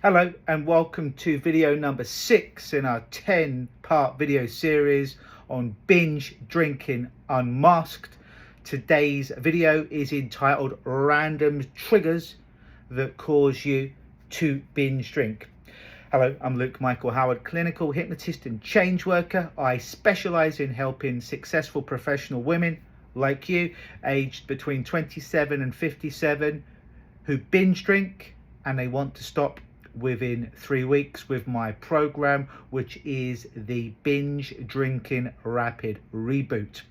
Hello and welcome to video number 6 in our 10-part video series on binge drinking unmasked. Today's video is entitled Random Triggers That Cause You to Binge Drink. Hello, I'm Luke Michael Howard, clinical hypnotist and change worker. I specialise in helping successful professional women like you, aged between 27 and 57, who binge drink and they want to stop within 3 weeks with my program, which is the Binge Drinking Rapid Reboot.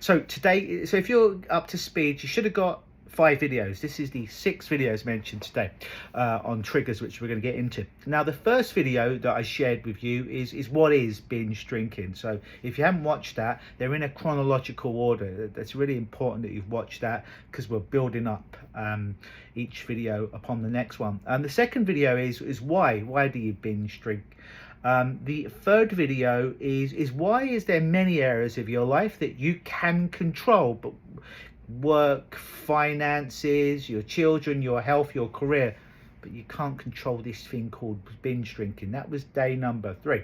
So today, if you're up to speed, you should have got 5 videos. This is the 6 videos mentioned today on triggers, which we're going to get into. Now, the first video that I shared with you is what is binge drinking. So if you haven't watched that, they're in a chronological order. That's really important that you've watched that, because we're building up each video upon the next one. And the second video is why do you binge drink? The third video is why is there many areas of your life that you can control, but work, finances, your children, your health, your career, but you can't control this thing called binge drinking. That was day number 3.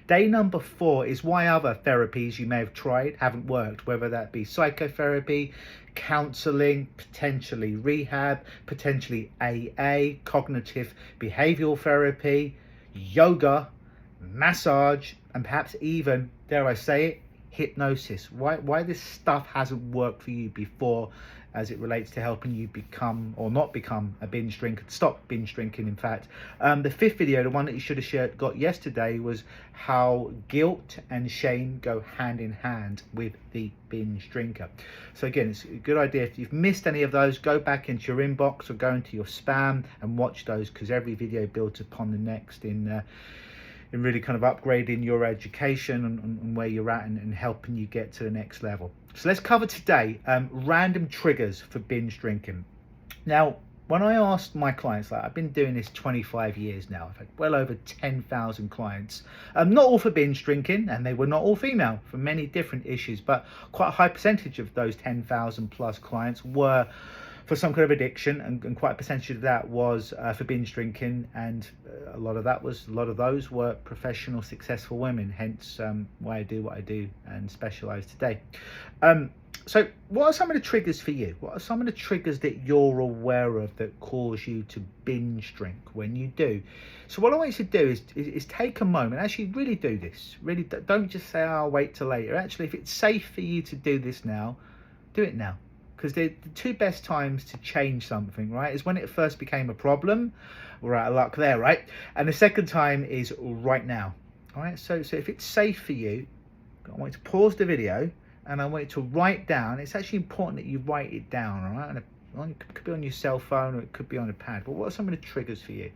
Day number 4 is why other therapies you may have tried haven't worked, whether that be psychotherapy, counseling, potentially rehab, potentially AA, cognitive behavioral therapy, yoga, massage, and perhaps even, dare I say it, hypnosis. Why this stuff hasn't worked for you before as it relates to helping you become or not become a binge drinker, stop binge drinking in fact. The 5th video, the one that you should have got yesterday, was how guilt and shame go hand in hand with the binge drinker. So again, it's a good idea, if you've missed any of those, go back into your inbox or go into your spam and watch those, because every video builds upon the next in really kind of upgrading your education and where you're at and helping you get to the next level. So let's cover today random triggers for binge drinking. Now, when I asked my clients, like, I've been doing this 25 years now, I've had well over 10,000 clients, not all for binge drinking, and they were not all female, for many different issues, but quite a high percentage of those 10,000 plus clients were for some kind of addiction, and quite a percentage of that was for binge drinking, and a lot of those were professional, successful women. Hence why I do what I do and specialize today. So what are some of the triggers for you? What are some of the triggers that you're aware of that cause you to binge drink when you do? So what I want you to do is take a moment, actually really do this. Really don't just say, oh, I'll wait till later. Actually, if it's safe for you to do this now, do it now. Because the 2 best times to change something, right, is when it first became a problem. We're out of luck there, right? And the second time is right now. All right, so if it's safe for you, I want you to pause the video and I want you to write down. It's actually important that you write it down, all right? And it could be on your cell phone or it could be on a pad. But what are some of the triggers for you?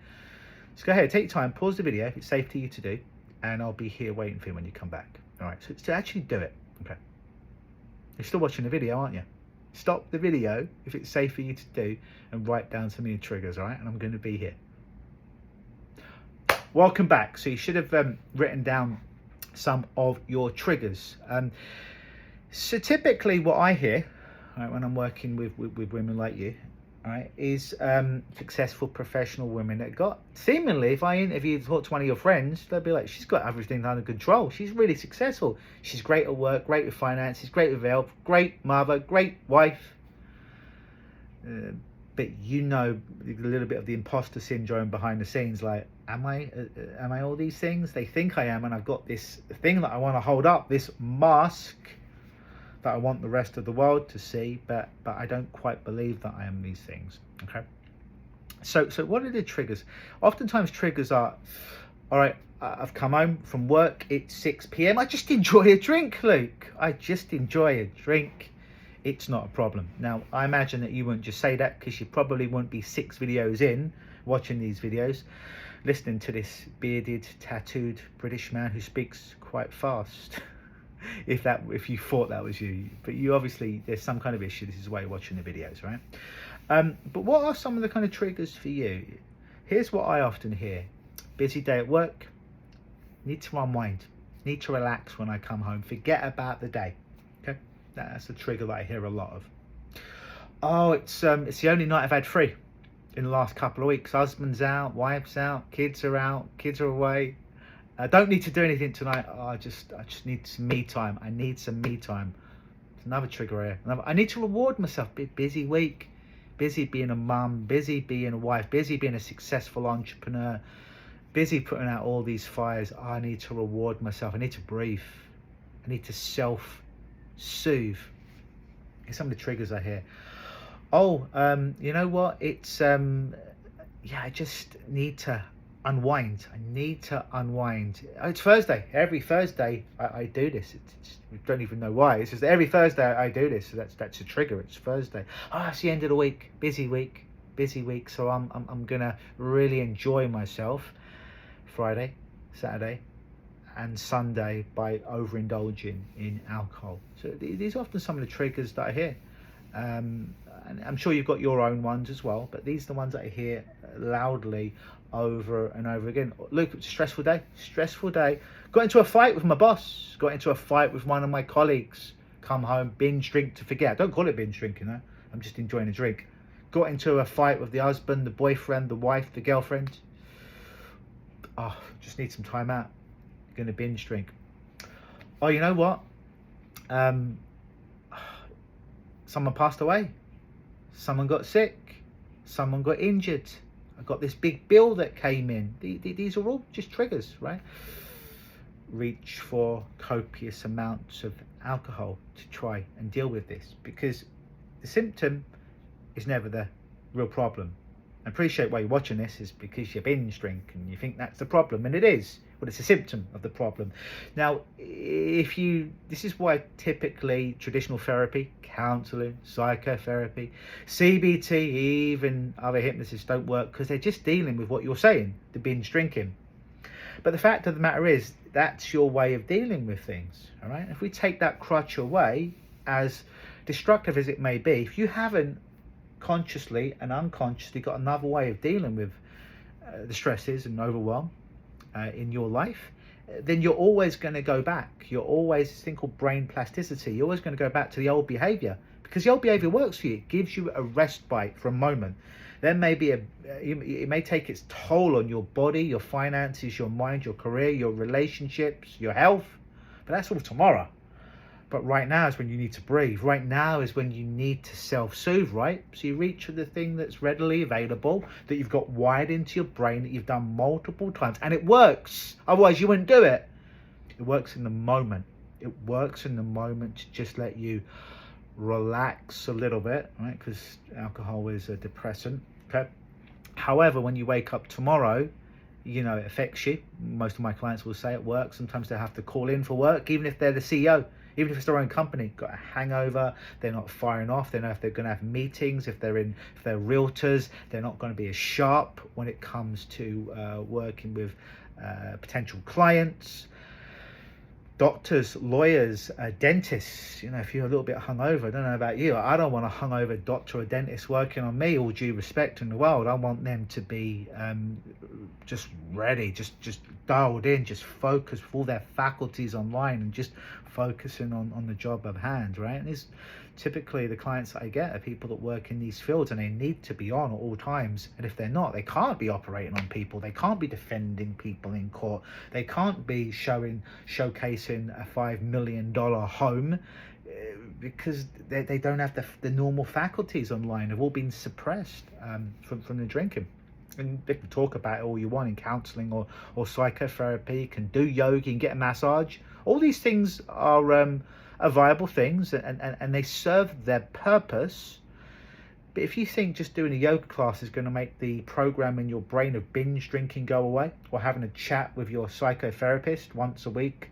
So go ahead, take your time, pause the video if it's safe for you to do, and I'll be here waiting for you when you come back. All right, so it's to actually do it. Okay. You're still watching the video, aren't you? Stop the video if it's safe for you to do and write down some of your triggers, all right? And I'm going to be here. Welcome back. So you should have written down some of your triggers. So typically what I hear, right, when I'm working with women like you, all right, is successful professional women that got, seemingly, if I talk to one of your friends, they'll be like, she's got everything under control. She's really successful. She's great at work, great with finances, great with health, great mother, great wife. But you know a little bit of the imposter syndrome behind the scenes, like, am I all these things? They think I am, and I've got this thing that I want to hold up, this mask that I want the rest of the world to see, but I don't quite believe that I am these things. Okay, so what are the triggers? Oftentimes triggers are, all right, I've come home from work, it's 6 p.m, I just enjoy a drink, Luke. I just enjoy a drink. It's not a problem. Now, I imagine that you wouldn't just say that, because you probably wouldn't be 6 videos in watching these videos listening to this bearded, tattooed British man who speaks quite fast. if you thought that was you, but you obviously, there's some kind of issue. This is why you're watching the videos, right? But what are some of the kind of triggers for you? Here's what I often hear: busy day at work, need to unwind, need to relax when I come home, forget about the day. Okay, that's a trigger that I hear a lot of. Oh, it's the only night I've had free. in the last couple of weeks. Husband's out, wife's out, kids are away. I don't need to do anything tonight. I just need some me time. I need some me time. It's another trigger here. I need to reward myself. Busy week, busy being a mum, busy being a wife, busy being a successful entrepreneur, busy putting out all these fires. I need to reward myself. I need to breathe. I need to self-soothe. Here's some of the triggers I hear. Oh, you know what? It's I just need to unwind. I need to unwind. It's Thursday. Every Thursday I do this. I don't even know why. It's just every Thursday I do this. So that's a trigger. It's Thursday. Oh, it's the end of the week. Busy week. So I'm gonna really enjoy myself Friday, Saturday, and Sunday by overindulging in alcohol. So these are often some of the triggers that I hear. And I'm sure you've got your own ones as well, but these are the ones that I hear loudly over and over again. Look, it's a stressful day. Got into a fight with my boss, got into a fight with one of my colleagues, come home, binge drink to forget. I don't call it binge drinking, though. I'm just enjoying a drink. Got into a fight with the husband, the boyfriend, the wife, the girlfriend. Oh, just need some time out. Gonna binge drink. Oh, you know what? Someone passed away. Someone got sick. Someone got injured. I got this big bill that came in. These are all just triggers, right? Reach for copious amounts of alcohol to try and deal with this, because the symptom is never the real problem. I appreciate why you're watching this is because you binge drink and you think that's the problem, and it is, but it's a symptom of the problem. Now, this is why typically traditional therapy, counseling, psychotherapy, CBT, even other hypnotists don't work, because they're just dealing with what you're saying, the binge drinking. But the fact of the matter is, that's your way of dealing with things, all right? If we take that crutch away, as destructive as it may be, if you haven't consciously and unconsciously got another way of dealing with the stresses and overwhelm in your life, then you're always going to go back. You're always, this thing called brain plasticity, you're always going to go back to the old behavior, because the old behavior works for you. It gives you a respite for a moment. Then maybe it may take its toll on your body, your finances, your mind, your career, your relationships, your health, but that's all tomorrow. But right now is when you need to breathe. Right now is when you need to self-soothe, right? So you reach for the thing that's readily available, that you've got wired into your brain, that you've done multiple times, and it works. Otherwise you wouldn't do it. It works in the moment. It works in the moment to just let you relax a little bit, right? Because alcohol is a depressant, okay? However, when you wake up tomorrow, you know, it affects you. Most of my clients will say at work, sometimes they have to call in for work, even if they're the CEO. Even if it's their own company, got a hangover, they're not firing off, they know if they're going to have meetings, if they're realtors, they're not going to be as sharp when it comes to working with potential clients. Doctors, lawyers, dentists, you know, if you're a little bit hungover, I don't know about you, I don't want a hungover doctor or dentist working on me, all due respect in the world. I want them to be just ready, just dialed in, just focused with all their faculties online and just focusing on the job at hand, right? And it's typically the clients that I get are people that work in these fields, and they need to be on at all times. And if they're not, they can't be operating on people. They can't be defending people in court. They can't be showcasing a $5 million home because they don't have the normal faculties online. They've all been suppressed from the drinking. And they can talk about it all you want in counseling or psychotherapy. You can do yoga, you can get a massage. All these things are viable things, and they serve their purpose. But if you think just doing a yoga class is going to make the program in your brain of binge drinking go away, or having a chat with your psychotherapist once a week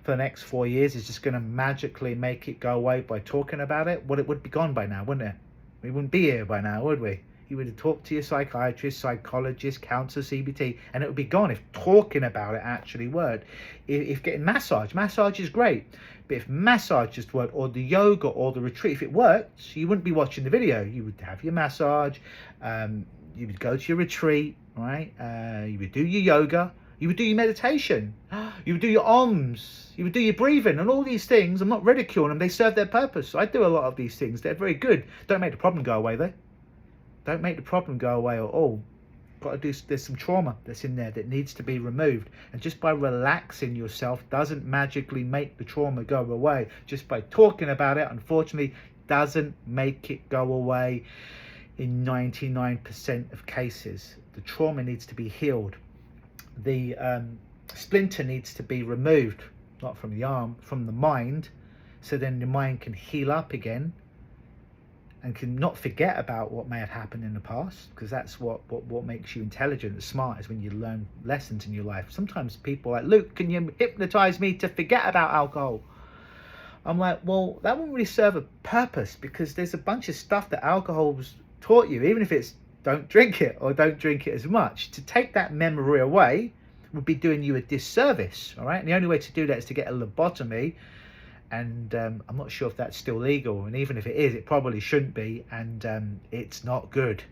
for the next 4 years is just going to magically make it go away by talking about it, well, it would be gone by now, wouldn't it? We wouldn't be here by now, would we? You would have talked to your psychiatrist, psychologist, counselor, CBT, and it would be gone if talking about it actually worked. If getting massage is great, but if massage just worked, or the yoga or the retreat, if it worked, you wouldn't be watching the video. You would have your massage, you would go to your retreat, right? You would do your yoga, you would do your meditation, you would do your OMs, you would do your breathing, and all these things. I'm not ridiculing them, they serve their purpose. I do a lot of these things, they're very good. Don't make the problem go away though. don't make the problem go away at all. Got to do, there's some trauma that's in there that needs to be removed, and just by relaxing yourself doesn't magically make the trauma go away. Just by talking about it, unfortunately, doesn't make it go away in 99% of cases. The trauma needs to be healed. The splinter needs to be removed, not from the arm, from the mind, so then the mind can heal up again and can not forget about what may have happened in the past, because that's what makes you intelligent and smart, is when you learn lessons in your life. Sometimes people are like, Luke, can you hypnotize me to forget about alcohol? I'm like, well, that won't really serve a purpose, because there's a bunch of stuff that alcohol's taught you, even if it's don't drink it or don't drink it as much. To take that memory away would be doing you a disservice, all right? And the only way to do that is to get a lobotomy, and I'm not sure if that's still legal, and even if it is, it probably shouldn't be, and it's not good.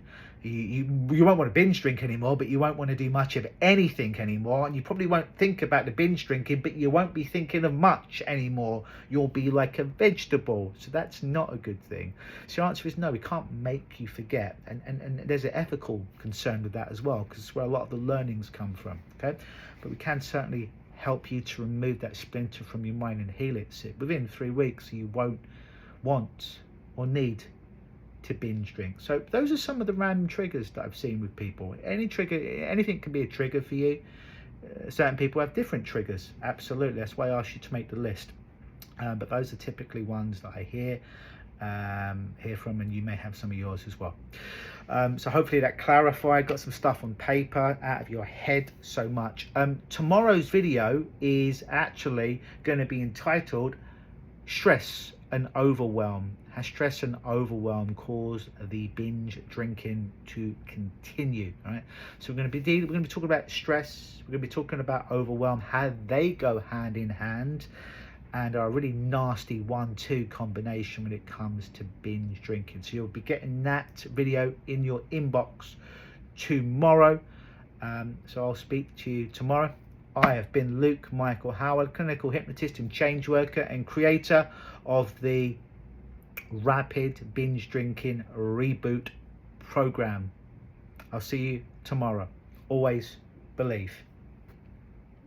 You won't want to binge drink anymore, but you won't want to do much of anything anymore, and you probably won't think about the binge drinking, but you won't be thinking of much anymore. You'll be like a vegetable, so that's not a good thing. So the answer is no, we can't make you forget, and there's an ethical concern with that as well, because it's where a lot of the learnings come from, okay? But we can certainly help you to remove that splinter from your mind and heal it. So within 3 weeks, you won't want or need to binge drink. So those are some of the random triggers that I've seen with people. Any trigger, anything can be a trigger for you. Certain people have different triggers. Absolutely, that's why I asked you to make the list. But those are typically ones that I hear from, and you may have some of yours as well. So hopefully that clarified, got some stuff on paper out of your head so much. Tomorrow's video is actually going to be entitled Stress and Overwhelm. Has stress and overwhelm caused the binge drinking to continue? All right, so we're going to be talking about stress, we're going to be talking about overwhelm, how they go hand in hand, and are a really nasty 1-2 combination when it comes to binge drinking. So you'll be getting that video in your inbox tomorrow. So I'll speak to you tomorrow. I have been Luke Michael Howard, clinical hypnotist and change worker and creator of the Rapid Binge Drinking Reboot program. I'll see you tomorrow. Always believe.